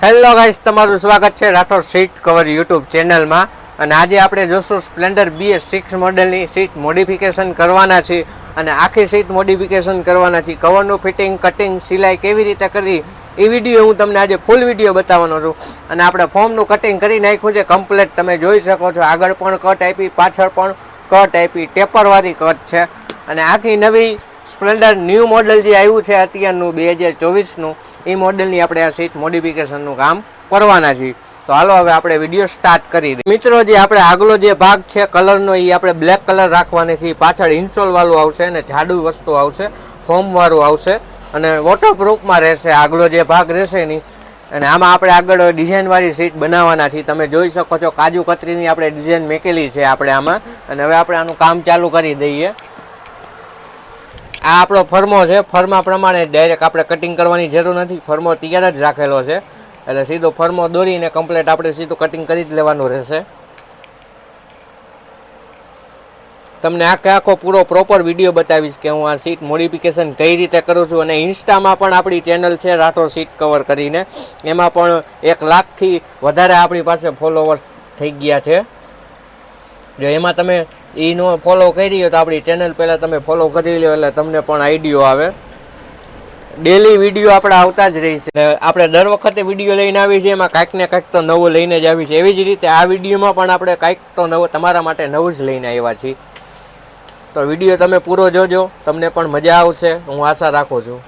Hello guys, તમારું સ્વાગત છે રાઠોડ સીટ કવર યુટ્યુબ ચેનલમાં. અને આજે આપણે જોશું સ્પ્લેન્ડર BS6 મોડેલની સીટ મોડિફિકેશન કરવાના છે. અને આખી સીટ મોડિફિકેશન કરવાના છે. કવરનું ફિટિંગ, કટિંગ, સિલાઈ કેવી રીતે કરવી એ વિડીયો હું તમને આજે ફૂલ વિડીયો બતાવવાનો છું. અને આપણે ફોર્મનું કટિંગ કરી નાખ્યું છે કમ્પ્લેટ, તમે જોઈ શકો છો. આગળ પણ કટ આપી, પાછળ પણ કટ આપી, ટેપરવાળી કટ છે. અને આખી નવી સ્પ્લેન્ડર ન્યૂ મોડેલ જે આવ્યું છે અત્યારનું 2024નું, એ મોડેલની આપણે આ સીટ મોડિફિકેશનનું કામ કરવાના છીએ. તો હાલો હવે આપણે વિડીયો સ્ટાર્ટ કરી દઈએ. મિત્રો, જે આપણે આગલો જે ભાગ છે કલરનો, એ આપણે બ્લેક કલર રાખવાની છે. પાછળ ઇન્સોલવાળું આવશે અને જાડું વસ્તુ આવશે, ફોર્મવાળું આવશે અને વોટરપ્રૂફમાં રહેશે. આગલો જે ભાગ રહેશે નહીં. અને આમાં આપણે આગળ ડિઝાઇનવાળી સીટ બનાવવાના છીએ. તમે જોઈ શકો છો કાજુ કતરીની આપણે ડિઝાઇન મેકેલી છે આપણે આમાં. અને હવે આપણે આનું કામ ચાલુ કરી દઈએ. આ આપણો ફર્મો છે. ફર્મા પ્રમાણે ડાયરેક્ટ આપણે કટિંગ કરવાની જરૂર નથી, ફર્મો તૈયાર જ રાખેલો છે. એટલે સીધો ફર્મો દોરીને કમ્પ્લીટ આપણે સીધું કટિંગ કરી જ લેવાનું રહેશે. તમને આખો પૂરો પ્રોપર વિડીયો બતાવીશ કે હું આ સીટ મોડિફિકેશન કઈ રીતે કરું છું. અને ઇન્સ્ટામાં પણ આપણી ચેનલ છે રાઠોડ સીટ કવર કરીને, એમાં પણ 1 લાખથી વધારે આપણી પાસે ફોલોવર્સ થઈ ગયા છે. જો એમાં તમે એનો ફોલો કરી લો તો આપણી ચેનલ પહેલાં તમે ફોલો કરી લો, એટલે તમને પણ આઈડિયો આવે. ડેલી વિડીયો આપણે આવતા જ રહી છે. આપણે દર વખતે વિડીયો લઈને આવી છીએ, એમાં કાંઈક ને કાંઈક તો નવું લઈને જ આવી છે. એવી જ રીતે આ વિડીયોમાં પણ આપણે કાંઈક તો નવું તમારા માટે નવું જ લઈને આવ્યા છીએ. તો વિડીયો તમે પૂરો જોજો, તમને પણ મજા આવશે હું આશા રાખું છું.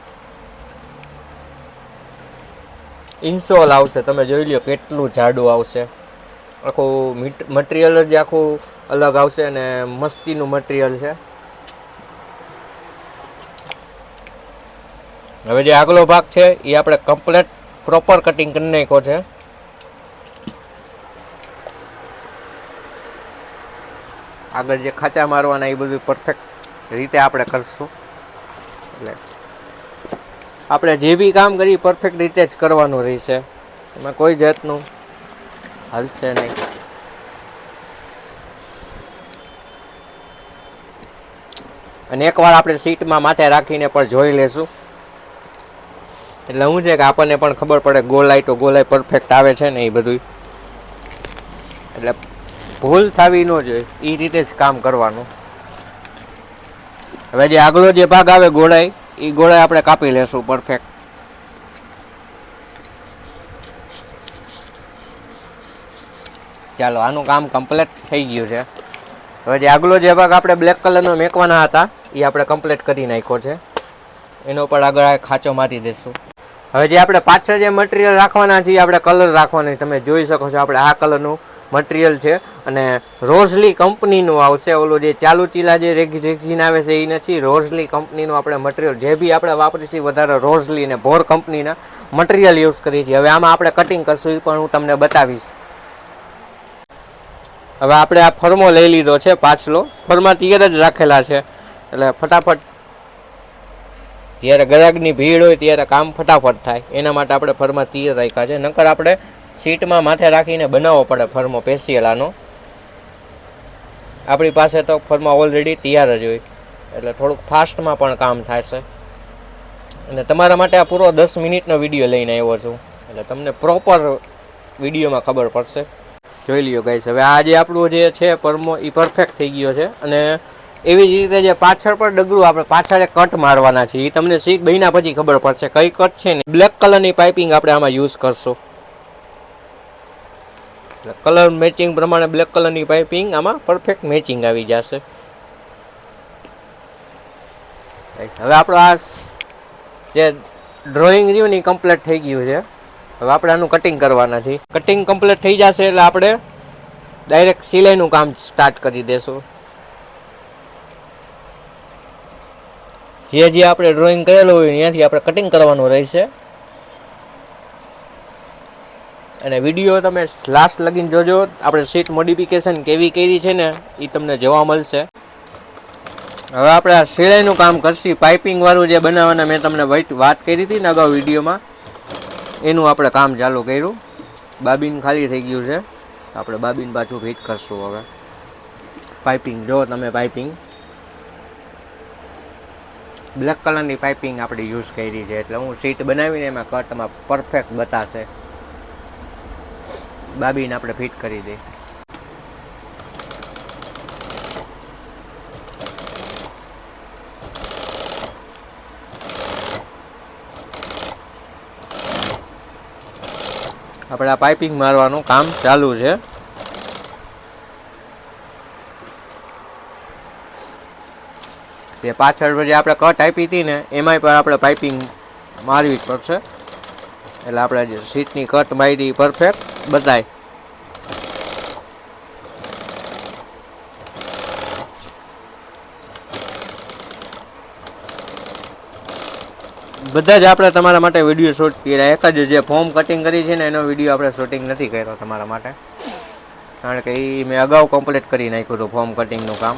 ઇન્સોલ આવશે, તમે જોઈ લો કેટલું જાડું આવશે. આખું મટીરિયલ જ આખું અલગ આવશે અને મસ્તીનું મટીરિયલ છે. હવે જે આગલો ભાગ છે એ આપણે કમ્પ્લેટ પ્રોપર કટિંગ કરી નાખ્યો છે. આગળ જે ખાંચા મારવાના એ બધું પરફેક્ટ રીતે આપણે કરશું. એટલે આપણે જે બી કામ કરીએ પરફેક્ટ રીતે જ કરવાનું રહેશે, એમાં કોઈ જાતનું હાલશે નહીં. અને એકવાર આપણે સીટમાં માથે રાખીને પણ જોઈ લેશું, એટલે શું છે કે આપણને પણ ખબર પડે ગોલાઈ તો ગોલાઈ પરફેક્ટ આવે છે ને એ બધું. એટલે ભૂલ થવી ન જોઈએ, એ રીતે જ કામ કરવાનું. હવે જે આગલો જે ભાગ આવે ગોળાઈ, એ ગોળાઈ આપણે કાપી લેશું પરફેક્ટ. ચાલો, આનું કામ કમ્પ્લીટ થઈ ગયું છે. હવે જે આગલો જે ભાગ આપણે બ્લેક કલરનો મેકવાના હતા એ આપણે કમ્પ્લીટ કરી નાખ્યો છે. એનો પર આગળ ખાંચો મારી દઈશું. હવે જે આપણે પાછળ જે મટીરિયલ રાખવાના છે એ આપણે કલર રાખવાના. તમે જોઈ શકો છો આપણે આ કલરનું મટીરિયલ છે અને રોઝલી કંપનીનું આવશે. ઓલું જે ચાલુ ચીલા જે રેક્ઝિન આવે છે એ નથી, રોઝલી કંપનીનું આપણે મટીરિયલ જે બી આપણે વાપરીએ વધારે રોઝલી અને ભોર કંપનીના મટીરિયલ યુઝ કરીએ છીએ. હવે આમાં આપણે કટિંગ કરશું એ પણ હું તમને બતાવીશ. હવે આપણે આ ફર્મો લઈ લીધો છે, પાછલો ફર્મા તૈયાર જ રાખેલા છે. એટલે ફટાફટ જ્યારે ગ્રાહકની ભીડ હોય ત્યારે કામ ફટાફટ થાય, એના માટે આપણે ફર્મા તૈયાર રાખ્યા છે. નકર આપણે સીટમાં માથે રાખીને બનાવવો પડે ફર્મો સ્પેશિયલ આનો. આપણી પાસે તો ફર્મા ઓલરેડી તૈયાર જ હોય, એટલે થોડુંક ફાસ્ટમાં પણ કામ થાય છે. અને તમારા માટે આ પૂરો 10 મિનિટનો વિડીયો લઈને આવ્યો છું, એટલે તમને પ્રોપર વિડીયોમાં ખબર પડશે. જોઈ લ્યો ગાઈસ. હવે આ જે આપણું જે છે ફર્મો એ પરફેક્ટ થઈ ગયો છે. અને એવી જ રીતે જે પાછળ પર ડગરું આપણે પાછળ કટ મારવાના છે, એ તમને સીટ બન્યા પછી ખબર પડશે કઈ કટ છે ને. બ્લેક કલરની પાઇપિંગ આપણે આમાં યુઝ કરશું. કલર મેચિંગ પ્રમાણે બ્લેક કલરની પાઇપિંગ આમાં પરફેક્ટ મેચિંગ આવી જશે. હવે આપણો આ જે ડ્રોઈંગ રહ્યું ને એ કમ્પ્લીટ થઈ ગયું છે. હવે આપણે આનું કટિંગ કરવાના છે. કટિંગ કમ્પ્લીટ થઈ જશે એટલે આપણે ડાયરેક્ટ સિલાઈનું કામ સ્ટાર્ટ કરી દેશું. જે આપણે ડ્રોઈંગ કરેલું હોય ત્યાંથી આપણે કટિંગ કરવાનું રહેશે. અને વિડીયો તમે લાસ્ટ લગીને જોજો. આપણે સીટ મોડિફિકેશન કેવી કરી છે ને એ તમને જોવા મળશે. હવે આપણે આ સિલાઈનું કામ કરશું. પાઇપિંગવાળું જે બનાવવાના મેં તમને વાત કરી હતી ને અગાઉ વિડીયોમાં, એનું આપણે કામ ચાલુ કર્યું. બાબીન ખાલી થઈ ગયું છે, આપણે બાબીન પાછું ફિટ કરશું. હવે પાઇપિંગ જો તમે, પાઇપિંગ બ્લેક કલરની પાઇપિંગ આપણે યુઝ કરી છે, એટલે હું સીટ બનાવીને એમાં કટમાં પરફેક્ટ બતાશે. દાબીને આપણે ફિટ કરી દઈએ. આપણે આ પાઇપિંગ મારવાનું કામ ચાલુ છે. જે પાછળ જે આપણે કટ આપી હતી ને એમાંય પણ આપણે પાઇપિંગ મારવી જ પડશે, એટલે આપણે જે સીટની કટ મારી પરફેક્ટ બતાય. બધા જ આપણે તમારા માટે વિડીયો શૂટ કર્યા. એક જ જે ફોર્મ કટિંગ કરી છે ને એનો વિડીયો આપણે શૂટિંગ નથી કર્યો તમારા માટે, કારણ કે એ મેં અગાઉ કમ્પ્લીટ કરી નાખ્યું હતું ફોર્મ કટિંગનું કામ.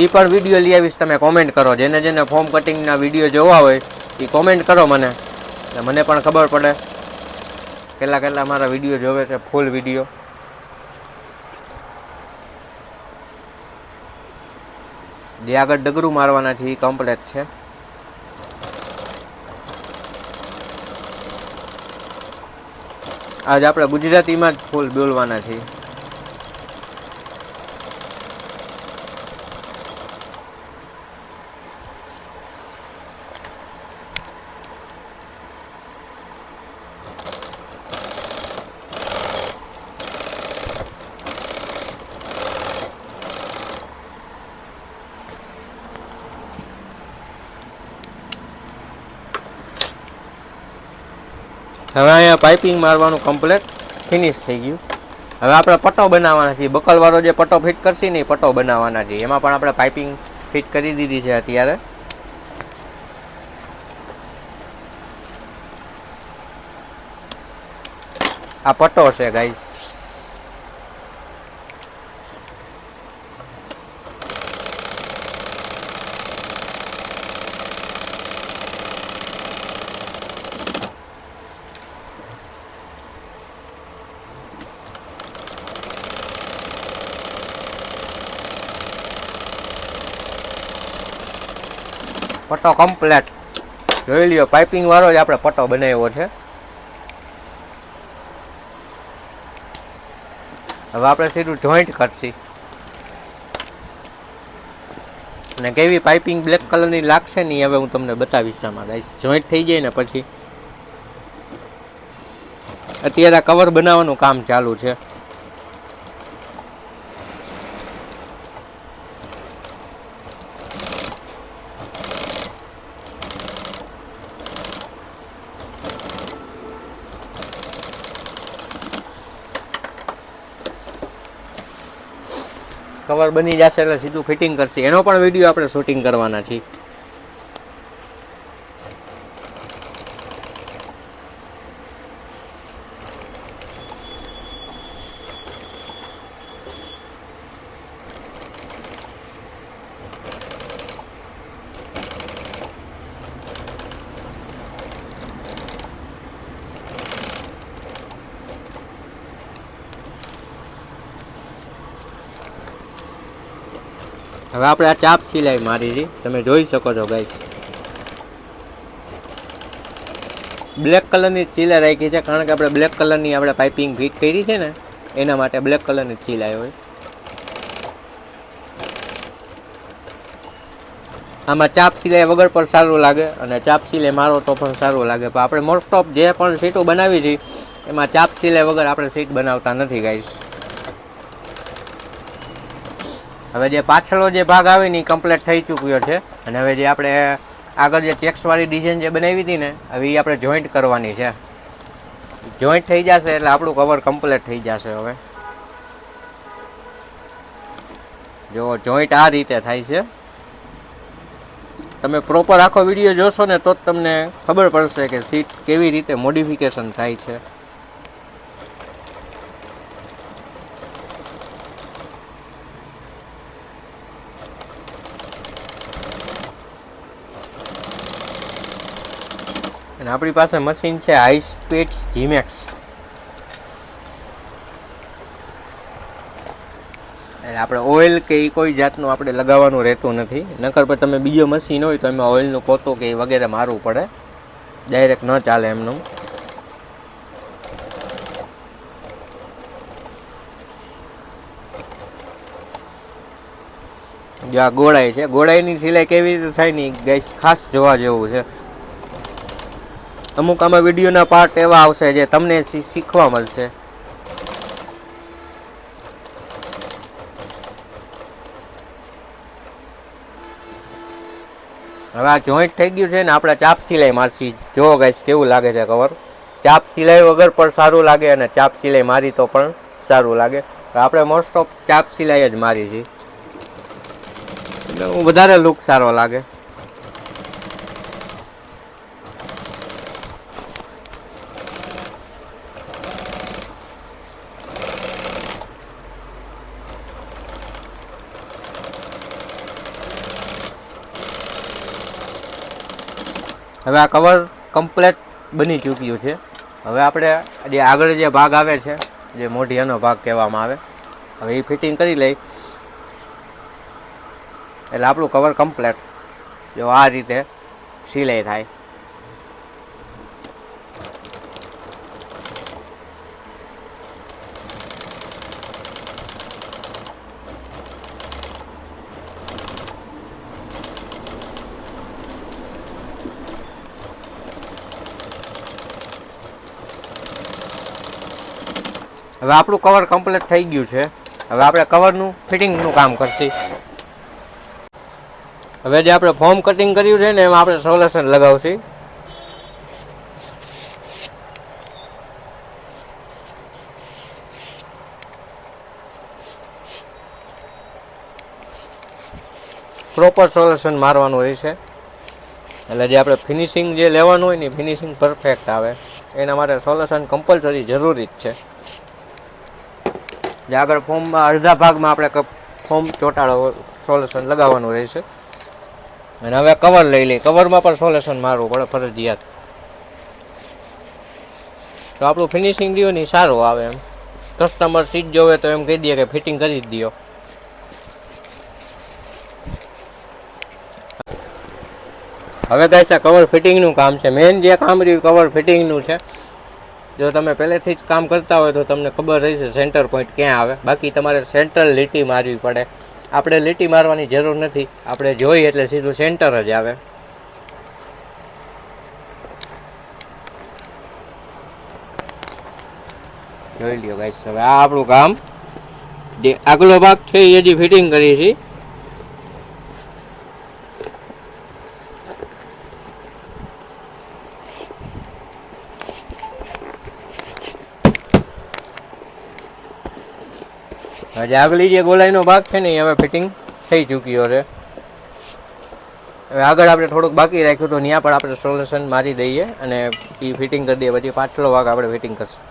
એ પણ વિડીયો લઈ આવીશ, તમે કોમેન્ટ કરો. જેને જેને ફોર્મ કટિંગના વિડીયો જોવા હોય એ કોમેન્ટ કરો મને, એટલે મને પણ ખબર પડે કેટલા મારા વિડીયો જોવે છે, ફૂલ વિડીયો. જે આગળ ડગરું મારવાના છે એ કમ્પ્લીટ છે. આજ આપણે ગુજરાતીમાં જ ફૂલ બોલવાના છીએ. હવે અહીંયા પાઇપિંગ મારવાનું કમ્પ્લીટ ફિનિશ થઈ ગયું. હવે આપણે પટ્ટો બનાવવાના છીએ. બકલવાળો જે પટ્ટો ફિટ કરશે ને એ પટ્ટો બનાવવાના છીએ. એમાં પણ આપણે પાઇપિંગ ફિટ કરી દીધી છે અત્યારે. આ પટ્ટો છે ગાઈસ. પટ્ટો કમ્પ્લેટ જોઈ લ્યો. પાઇપિંગ વાળો જ આપણે પટ્ટો બનાવ્યો છે. હવે આપણે સીધું જોઈન્ટ કરશી, અને કેવી પાઇપિંગ બ્લેક કલરની લાગશે ને હવે હું તમને બતાવીશ. આમાં ગાઈસ જોઈન્ટ થઈ જાય ને પછી અત્યારે કવર બનાવવાનું કામ ચાલુ છે. કવર બની જશે એટલે સીધું ફિટિંગ કરશે. એનો પણ વિડીયો આપણે શૂટિંગ કરવાના છીએ. હવે આપણે આ ચાપ સિલાઈ મારી છે, તમે જોઈ શકો છો ગાઈસ. બ્લેક કલરની સિલાઈ રાખી છે, કારણ કે આપણે બ્લેક કલરની આપણે પાઇપિંગ ફિટ કરી છે ને એના માટે બ્લેક કલરની સિલાઈ હોય. આમાં ચાપ સિલાઈ વગર પણ સારું લાગે અને ચાપ સિલાઈ મારો તો પણ સારું લાગે, પણ આપણે મોસ્ટ ઓફ જે પણ સીટો બનાવી છે એમાં ચાપ સિલાઈ વગર આપણે સીટ બનાવતા નથી ગાઈસ. હવે જે પાછળનો જે ભાગ આવે ને એ કમ્પ્લીટ થઈ ચૂક્યો છે, અને હવે જે આપણે આગળ જે ચેક્સવાળી ડિઝાઇન જે બનાવી હતી ને હવે એ આપણે જોઈન્ટ કરવાની છે. જોઈન્ટ થઈ જશે એટલે આપણું કવર કમ્પ્લીટ થઈ જશે. હવે જો જોઈન્ટ આ રીતે થાય છે. તમે પ્રોપર આખો વિડીયો જોશો ને તો જ તમને ખબર પડશે કે સીટ કેવી રીતે મોડિફિકેશન થાય છે. અને આપણી પાસે મશીન છે હાઈ સ્પીડ જીમેક્સ. એટલે આપણે ઓઇલ કે એ કોઈ જાતનું આપણે લગાવવાનું રહેતું નથી, નકર પર તમે બીજો મશીન હોય તો એમાં ઓઇલનું પોતું કે એ વગેરે મારવું પડે, ડાયરેક્ટ ન ચાલે એમનું. જો આ ગોળાઈ છે, ગોળાઈની સિલાઈ કેવી રીતે થાય ને ગાઈસ ખાસ જોવા જેવું છે. અમુક આમાં વિડીયોના પાર્ટ એવા આવશે જે તમને શીખવા મળશે. હવે આ જોઈન્ટ થઈ ગયું છે ને, આપણે ચાપ સિલાઈ મારશી. જો ગાઈસ કેવું લાગે છે કવર. ચાપ સિલાઈ વગર પણ સારું લાગે અને ચાપ સિલાઈ મારી તો પણ સારું લાગે. આપણે મોસ્ટ ઓફ ચાપ સિલાઈ જ મારી છે, એટલે વધારે લુક સારો લાગે. હવે આ કવર કમ્પ્લેટ બની ચૂક્યું છે. હવે આપણે જે આગળ જે ભાગ આવે છે, જે મોઢિયાનો ભાગ કહેવામાં આવે, હવે એ ફિટિંગ કરી લઈ એટલે આપણું કવર કમ્પ્લેટ જો આ રીતે સિલાઈ થાય. હવે આપણું કવર કમ્પ્લીટ થઈ ગયું છે. હવે આપણે કવરનું ફિટિંગનું કામ કરશી. હવે જે આપણે ફોર્મ કટિંગ કર્યું છે ને એમાં આપણે સોલ્યુશન લગાવશી. પ્રોપર સોલ્યુશન મારવાનું રહેશે, એટલે જે આપણે ફિનિશિંગ જે લેવાનું હોય ને ફિનિશિંગ પરફેક્ટ આવે એના માટે સોલ્યુશન કમ્પલસરી જરૂરી જ છે. જે આગળ ફોર્મમાં અડધા ભાગમાં આપણે ફોર્મ ચોંટાડો સોલ્યુશન લગાવવાનું રહેશે. અને હવે કવર લઈ લઈએ. કવરમાં પણ સોલ્યુશન મારવું પડે ફરજિયાત, તો આપણું ફિનિશિંગ રહ્યું ને સારું આવે. એમ કસ્ટમર સીટ જોવે તો એમ કહી દે કે ફિટિંગ કરી જ દો. હવે ગાઈસ આ કવર ફિટિંગનું કામ છે. મેઇન જે કામ રહ્યું કવર ફિટિંગનું છે. જો તમે પહેલેથી જ કામ કરતા હોય તો તમને ખબર રહેશે સેન્ટર પોઈન્ટ ક્યાં આવે. બાકી તમારે સેન્ટર લીટી મારવી પડે. આપણે લીટી મારવાની જરૂર નથી, આપણે જોઈએ એટલે સીધું સેન્ટર જ આવે. જોઈ લ્યો ગાઈસ. હવે આ આપણું કામ જે આગલો ભાગ છે એ હજી ફિટિંગ કરી છે. હજી આગલી જે ગોલાઈનો ભાગ છે ને એ હવે ફિટિંગ થઈ ચૂક્યો છે. હવે આગળ આપણે થોડુંક બાકી રાખ્યું તો ત્યાં પણ આપણે સોલ્યુશન મારી દઈએ અને એ ફિટિંગ કરી દઈએ. પછી પાછલો ભાગ આપણે ફિટિંગ કરશું.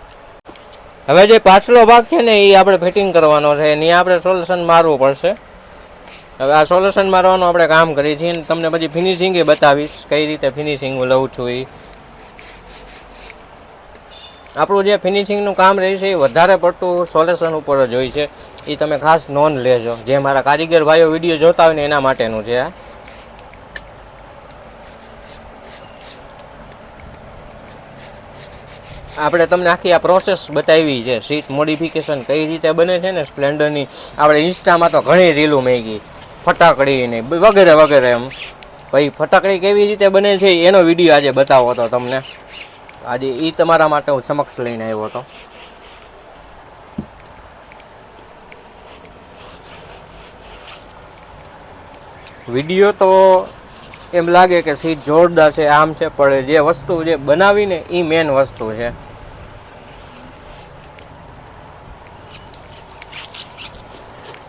હવે જે પાછલો ભાગ છે ને એ આપણે ફિટિંગ કરવાનો છે, ત્યાં આપણે સોલ્યુશન મારવું પડશે. હવે આ સોલ્યુશન મારવાનું આપણે કામ કરીએ છીએ અને તમને પછી ફિનિશિંગ એ બતાવીશ કઈ રીતે ફિનિશિંગ હું લઉં છું. એ આપણું જે ફિનિશિંગનું કામ રહેશે એ વધારે પડતું સોલ્યુશન ઉપર જ હોય છે. એ તમે ખાસ નોંધ લેજો. જે મારા કારીગર ભાઈઓ વિડીયો જોતા હોય ને એના માટેનું છે. આપણે તમને આખી આ પ્રોસેસ બતાવી છે, સીટ મોડિફિકેશન કઈ રીતે બને છે ને સ્પ્લેન્ડરની. આપણે ઇન્સ્ટામાં તો ઘણી રીલું મેગી, ફટાકડી ને વગેરે વગેરે. એમ ભાઈ ફટાકડી કેવી રીતે બને છે એનો વિડીયો આજે બતાવો હતો તમને. આજે એ તમારા માટે હું સમક્ષ લઈને આવ્યો હતો. વિડીયો તો એમ લાગે કે સીટ જોરદાર છે, આમ છે, પણ જે વસ્તુ જે બનાવીને એ મેન વસ્તુ છે.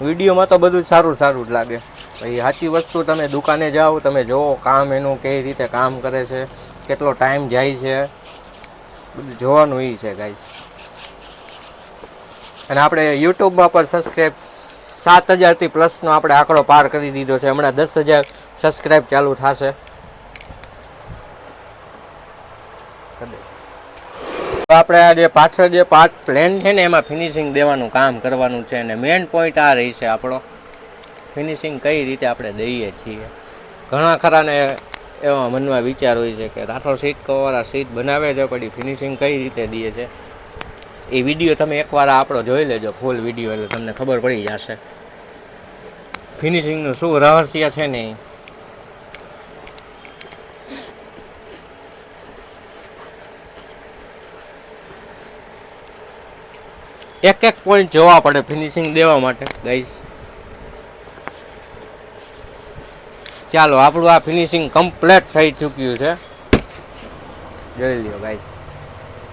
વિડીયોમાં તો બધું સારું સારું જ લાગે. ભાઈ સાચી વસ્તુ તમે દુકાને જાઓ, તમે જુઓ કામ એનું કઈ રીતે કામ કરે છે, કેટલો ટાઈમ જાય છે, બધું જોવાનું એ છે ગાઈસ. અને આપણે યુટ્યુબમાં પણ સબસ્ક્રાઈબ 7,000થી પ્લસનો આપણે આંકડો પાર કરી દીધો છે. હમણાં 10,000 સબસ્ક્રાઈબ ચાલુ થશે. આપણે આ જે પાછળ જે પાર્ટ પ્લેન છે ને એમાં ફિનિશિંગ દેવાનું કામ કરવાનું છે. અને મેઇન પોઈન્ટ આ રહી છે આપણો ફિનિશિંગ કઈ રીતે આપણે દઈએ છીએ. ઘણા ખરાને એવા મનમાં વિચાર હોય છે કે રાઠોડ સીટ કવર આ સીટ બનાવે છે પછી ફિનિશિંગ કઈ રીતે દઈએ છે. એ વિડીયો તમે એકવાર આપણો જોઈ લેજો ફૂલ વિડીયો, એટલે તમને ખબર પડી જશે. ફિનિશિંગનું શું રહસ્ય છે ને એક એક પોઈન્ટ જોવા પડે ફિનિશિંગ દેવા માટે ગાઈસ. ચાલો આપણું આ ફિનિશિંગ કમ્પ્લીટ થઈ ચૂક્યું છે, જોઈ લ્યો ગાઈસ.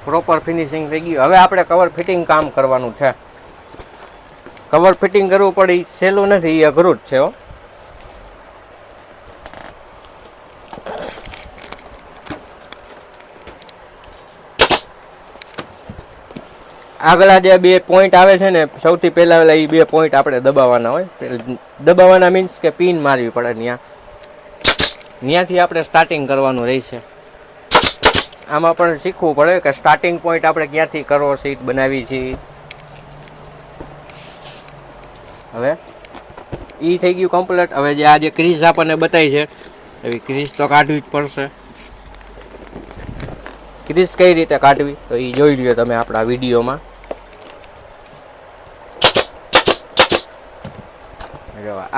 પ્રોપર ફિનિશિંગ થઈ ગયું. હવે આપણે કવર ફિટિંગ કામ કરવાનું છે. કવર ફિટિંગ કરવું પડે એ સહેલું નથી, એ અઘરું જ છે હો. આગલા જે બે પોઈન્ટ આવે છે ને, સૌથી પહેલા એ બે પોઈન્ટ આપણે દબાવવાના હોય. દબાવવાના મીન્સ કે પિન મારવી પડે ત્યાંથી આપણે સ્ટાર્ટિંગ કરવાનું રહેશે. આમાં પણ શીખવું પડે કે સ્ટાર્ટિંગ પોઈન્ટ આપણે ક્યાંથી કરવો, સીટ બનાવી છે. હવે એ થઈ ગયું કમ્પ્લીટ. હવે જે આ જે ક્રીઝ આપણને બતાવી છે એવી ક્રીઝ તો કાઢવી જ પડશે. ક્રીઝ કઈ રીતે કાઢવી તો એ જોઈ લ્યો તમે આપણા વિડીયોમાં.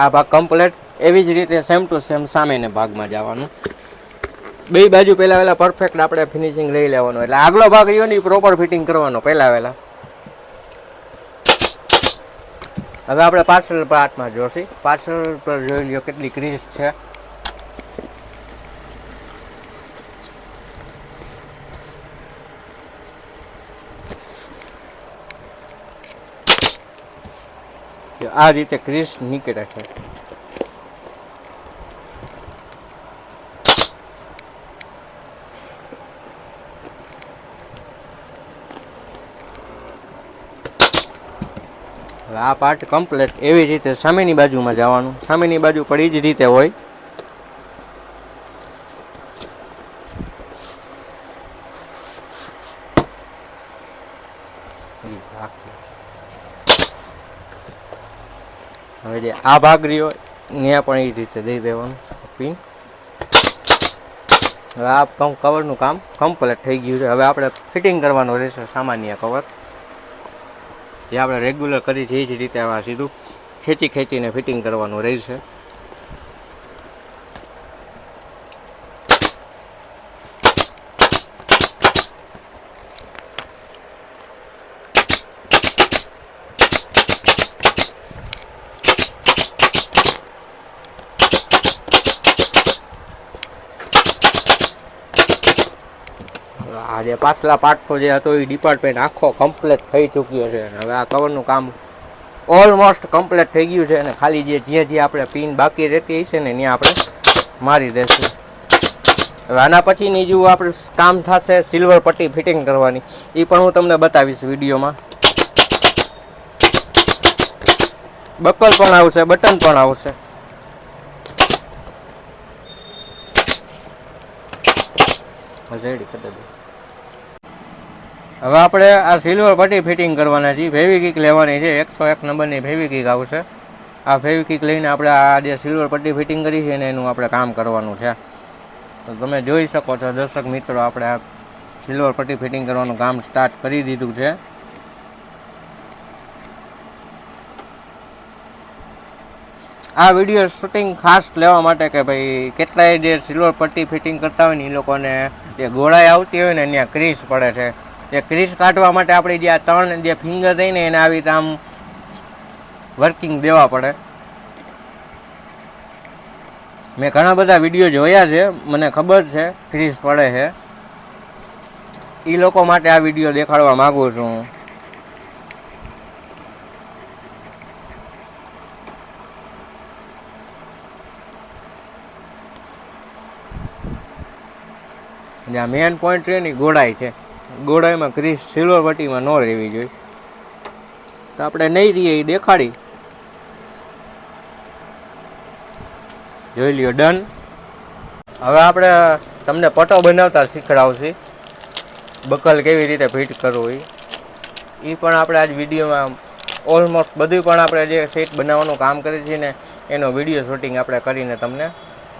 આ ભાગ કમ્પ્લીટ. એવી જ રીતે સેમ ટુ સેમ સામેના ભાગમાં જવાનું. બે બાજુ પહેલા પરફેક્ટ આપણે ફિનિશિંગ લઈ લેવાનું. એટલે આગલો ભાગ રહ્યો ને પ્રોપર ફિટિંગ કરવાનો પહેલા. હવે આપણે પાછળ પાર્ટમાં જોશી. પાછળ પર જોઈ લ્યો કેટલી ક્રીઝ છે. આ રીતે ક્રીઝ નીકળે છે. આ પાર્ટ કમ્પ્લીટ. એવી રીતે સામેની બાજુમાં જવાનું. સામેની બાજુ પર એ જ રીતે હોય. હવે જે આ ભાગ રહ્યો ત્યાં પણ એ રીતે દઈ દેવાનું પિન. હવે આ કવરનું કામ કમ્પ્લીટ થઈ ગયું છે. હવે આપણે ફિટિંગ કરવાનું રહેશે સામાન્ય કવર, જે આપણે રેગ્યુલર કરી છે એ જ રીતે આવા સીધું ખેંચીને ફિટિંગ કરવાનું રહેશે. આ જે પાછલા પાર્ટનો જે હતો એ ડિપાર્ટમેન્ટ આખો કમ્પ્લીટ થઈ ચૂક્યો છે. હવે આ કવરનું કામ ઓલમોસ્ટ કમ્પ્લીટ થઈ ગયું છે. અને ખાલી જ્યાં આપણે પિન બાકી રહેતી હશે ને ત્યાં આપણે મારી દઈશું. હવે આના પછીની જો આપણે કામ થશે સિલ્વર પટ્ટી ફિટિંગ કરવાની, એ પણ હું તમને બતાવીશ વિડીયોમાં. બકલ પણ આવશે, બટન પણ આવશે. રેડી કરી દે. હવે આપણે આ સિલ્વર પટ્ટી ફિટિંગ કરવાના છે. ફેવિકિક લેવાની છે. 101 નંબરની ફેવિકિક આવશે. આ ફેવિકિક લઈને આપણે આ જે સિલ્વર પટ્ટી ફિટિંગ કરી છે ને એનું આપણે કામ કરવાનું છે. તો તમે જોઈ શકો છો દર્શક મિત્રો, આપણે આ સિલ્વર પટ્ટી ફિટિંગ કરવાનું કામ સ્ટાર્ટ કરી દીધું છે. આ વિડીયો શૂટિંગ ખાસ લેવા માટે કે ભાઈ કેટલાય જે સિલ્વર પટ્ટી ફિટિંગ કરતા હોય ને એ લોકોને જે ગોળાઈ આવતી હોય ને ત્યાં ક્રીઝ પડે છે. એ ક્રીઝ કાઢવા માટે આપણે જે આ ત્રણ જે ફિંગર થઈને એને આવી રીતે આમ વર્કિંગ દેવા પડે. મેં ઘણા બધા વિડીયો જોયા છે, મને ખબર છે ક્રીઝ પડે છે. એ લોકો માટે આ વિડીયો દેખાડવા માગું છું. જ્યાં મેન પોઈન્ટ છે ને ગોળાઈ છે. ગોળાઈમાં ક્રીઝ સિલ્વર પટ્ટીમાં ન રહેવી જોઈએ. તો આપણે નહીં રહીએ એ દેખાડી. જોઈ લ્યો ડન. હવે આપણે તમને પટ્ટો બનાવતા શીખડાવશે. બકલ કેવી રીતે ફિટ કરવું એ પણ આપણે આજ વિડીયોમાં ઓલમોસ્ટ બધું પણ આપણે જે સેટ બનાવવાનું કામ કરીએ છીએ ને એનો વિડીયો શૂટિંગ આપણે કરીને તમને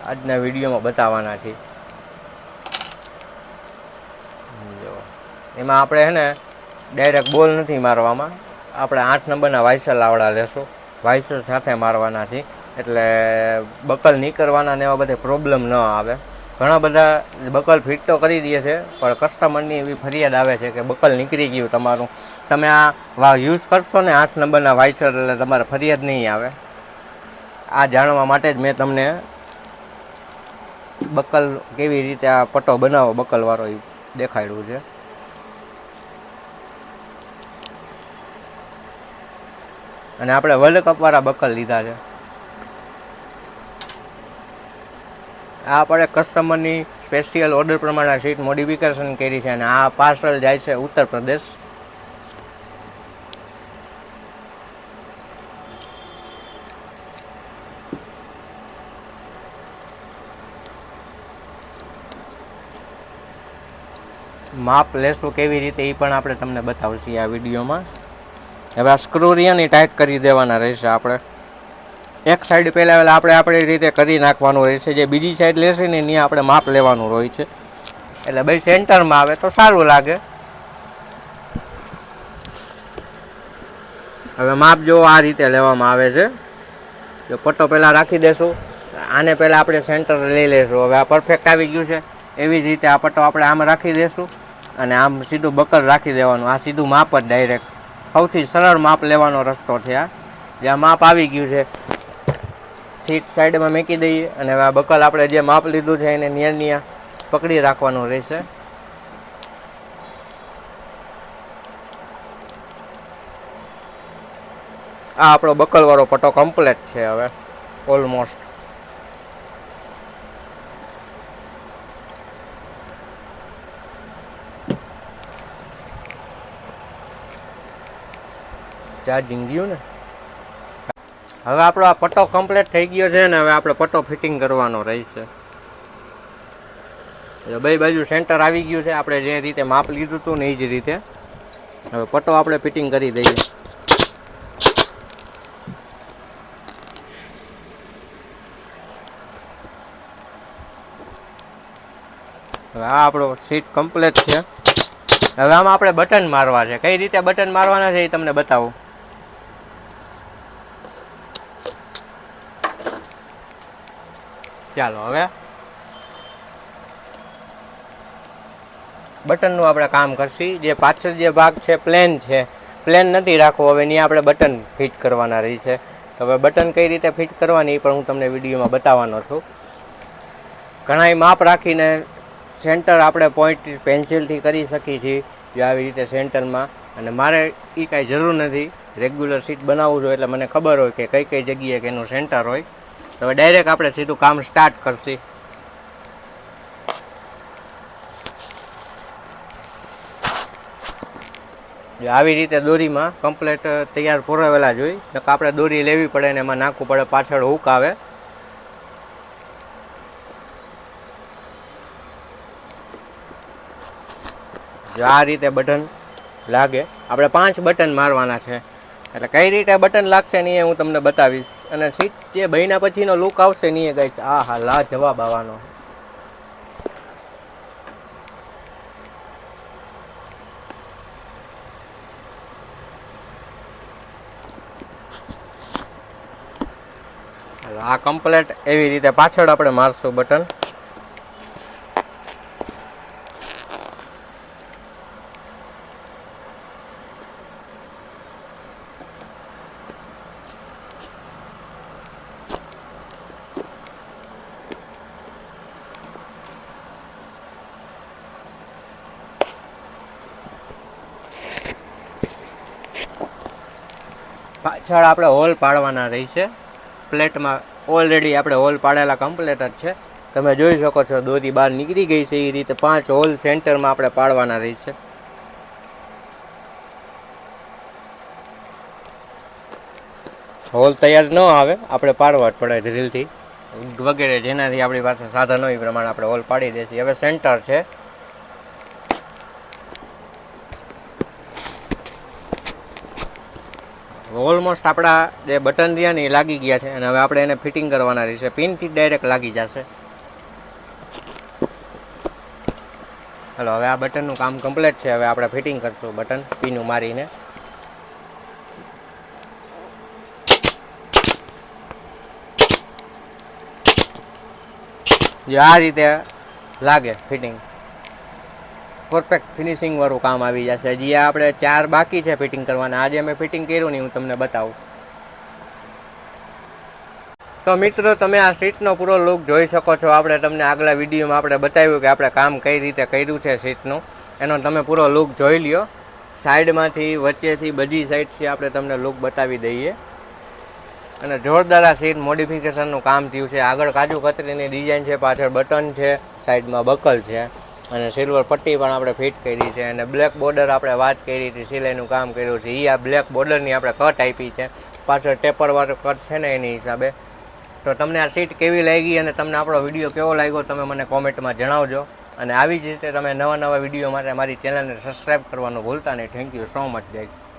આજના વિડીયોમાં બતાવવાના છીએ. એમાં આપણે ને ડાયરેક્ટ બોલ નથી મારવામાં, આપણે 8 નંબરના વાઇસર લાવડા લેશું. વાઇસર સાથે મારવાના છે. એટલે બકલ નીકળવાના ને એવા બધા પ્રોબ્લેમ ન આવે. ઘણા બધા બકલ ફિટ તો કરી દે છે, પણ કસ્ટમરની એવી ફરિયાદ આવે છે કે બકલ નીકળી ગયું તમારું. તમે આ યુઝ કરશો ને 8 નંબરના વાઇસર, એટલે તમારે ફરિયાદ નહીં આવે. આ જાણવા માટે જ મેં તમને બકલ કેવી રીતે આ પટ્ટો બનાવો બકલવાળો એ દેખાડ્યું છે. અને આપણે વર્લ્ડ કપવાળા બકલ લીધા છે. આ આપણે કસ્ટમરની સ્પેશિયલ ઓર્ડર પ્રમાણે સીટ મોડિફિકેશન કરી છે, અને આ પાર્સલ જાય છે ઉત્તર પ્રદેશ. માપ લેશું કેવી રીતે એ પણ આપણે તમને બતાવશું આ વિડીયોમાં. હવે આ સ્ક્રૂ રિયાની ટાઈટ કરી દેવાના રહેશે. આપણે એક સાઈડ પહેલાં આપણે આપણી રીતે કરી નાખવાનું રહેશે. જે બીજી સાઈડ લેશે ને ત્યાં આપણે માપ લેવાનું હોય છે, એટલે બે સેન્ટરમાં આવે તો સારું લાગે. હવે માપ જો આ રીતે લેવામાં આવે છે. જો પટ્ટો પહેલાં રાખી દેશું, આને પહેલાં આપણે સેન્ટર લઈ લેશું. હવે આ પરફેક્ટ આવી ગયું છે. એવી જ રીતે આ પટ્ટો આપણે આમ રાખી દઈશું, અને આમ સીધું બકલ રાખી દેવાનું. આ સીધું માપ જ ડાયરેક્ટ સૌથી સરળ માપ લેવાનો રસ્તો છે આ. જ્યાં માપ આવી ગયું છે, સીટ સાઈડમાં મૂકી દઈએ, અને હવે આ બકલ આપણે જે માપ લીધું છે એને ન્યા પકડી રાખવાનું રહેશે. આ આપણો બકલવાળો પટ્ટો કમ્પ્લીટ છે હવે ઓલમોસ્ટ. ચાર્જિંગ ગયું ને. હવે આપણો આ પટ્ટો કમ્પ્લીટ થઈ ગયો છે ને. હવે આપણે પટ્ટો ફિટિંગ કરવાનો રહેશે. બે બાજુ સેન્ટર આવી ગયું છે. આપણે જે રીતે માપ લીધું હતું ને એ જ રીતે હવે પટ્ટો આપણે ફિટિંગ કરી દઈએ. હવે આ આપણો સીટ કમ્પ્લીટ છે. હવે આમાં આપણે બટન મારવા છે. કઈ રીતે બટન મારવાના છે એ તમને બતાવું. ચાલો હવે બટનનું આપણે કામ કરશી. જે પાછળ જે ભાગ છે પ્લેન છે, પ્લેન નથી રાખવો. હવે ત્યાં આપણે બટન ફિટ કરવાના રહી છે. તો હવે બટન કઈ રીતે ફિટ કરવાની એ પણ હું તમને વિડીયોમાં બતાવવાનો છું. ઘણાય માપ રાખીને સેન્ટર આપણે પોઈન્ટ પેન્સિલથી કરી શકીએ છીએ, જે આવી રીતે સેન્ટરમાં. અને મારે એ કાંઈ જરૂર નથી. રેગ્યુલર સીટ બનાવવું જોઈએ એટલે મને ખબર હોય કે કઈ કઈ જગ્યાએ કે એનું સેન્ટર હોય. તો હવે ડાયરેક્ટ આપણે સીધું કામ સ્ટાર્ટ કરશી. આવી રીતે દોરીમાં કમ્પ્લેટ તૈયાર પુરાવેલા જોઈએ. નકર આપણે દોરી લેવી પડે ને એમાં નાખવું પડે, પાછળ હૂક આવે. જો આ રીતે બટન લાગે. આપણે 5 બટન મારવાના છે, એટલે કઈ રીતે બટન લાગશે ને એ હું તમને બતાવીશ. અને સીટ જે બન્યા પછીનો લુક આવશે ને એ ગાઈસ આ હા લાજવાબ આવવાનો. આ કમ્પ્લેટ એવી રીતે પાછળ આપણે મારશું બટન. પાછળ આપણે હોલ પાડવાના રહેશે. પ્લેટમાં ઓલરેડી આપણે હોલ પાડેલા કમ્પ્લીટ જ છે. તમે જોઈ શકો છો દોરી બહાર નીકળી ગઈ છે. એ રીતે 5 હોલ સેન્ટરમાં આપણે પાડવાના રહેશે. હોલ તૈયાર ન આવે આપણે પાડવા જ પડે ડ્રીલથી વગેરે, જેનાથી આપણી પાસે સાધન હોય એ પ્રમાણે આપણે હોલ પાડી દઈશું. હવે સેન્ટર છે. ઓલમોસ્ટ આપણા જે બટન રહ્યા ને એ લાગી ગયા છે, અને હવે આપણે એને ફિટિંગ કરવાના રહેશે. પિનથી ડાયરેક્ટ લાગી જશે. ચાલો હવે આ બટનનું કામ કમ્પ્લીટ છે. હવે આપણે ફિટિંગ કરશું બટન પીનું મારીને. જે આ રીતે લાગે ફિટિંગ પરફેક્ટ ફિનિશિંગ વાળું કામ આવી જશે. હજી આપણે 4 બાકી છે ફિટિંગ કરવાના. આજે અમે ફિટિંગ કર્યું નહીં, હું તમને બતાવું. તો મિત્રો તમે આ સીટનો પૂરો લુક જોઈ શકો છો. આપણે તમને આગલા વિડીયોમાં આપણે બતાવ્યું કે આપણે કામ કઈ રીતે કર્યું છે સીટનું, એનો તમે પૂરો લુક જોઈ લ્યો. સાઈડમાંથી વચ્ચેથી બધી સાઈડથી આપણે તમને લુક બતાવી દઈએ. અને જોરદાર આ સીટ મોડિફિકેશનનું કામ થયું છે. આગળ કાજુ કતરીની ડિઝાઇન છે, પાછળ બટન છે, સાઈડમાં બકલ છે અને સિલ્વર પટ્ટી પણ આપણે ફિટ કરી છે. અને બ્લેક બોર્ડર આપણે વાત કરી હતી, સિલાઈનું કામ કર્યું છે. એ આ બ્લેક બોર્ડરની આપણે કટ આપી છે, પાછળ ટેપરવાળો કટ છે ને એની હિસાબે. તો તમને આ સીટ કેવી લાગી અને તમને આપણો વિડીયો કેવો લાગ્યો તમે મને કોમેન્ટમાં જણાવજો. અને આવી જ રીતે તમે નવા વિડીયો માટે મારી ચેનલને સબસ્ક્રાઈબ કરવાનું ભૂલતા નહીં. Thank you so much guys.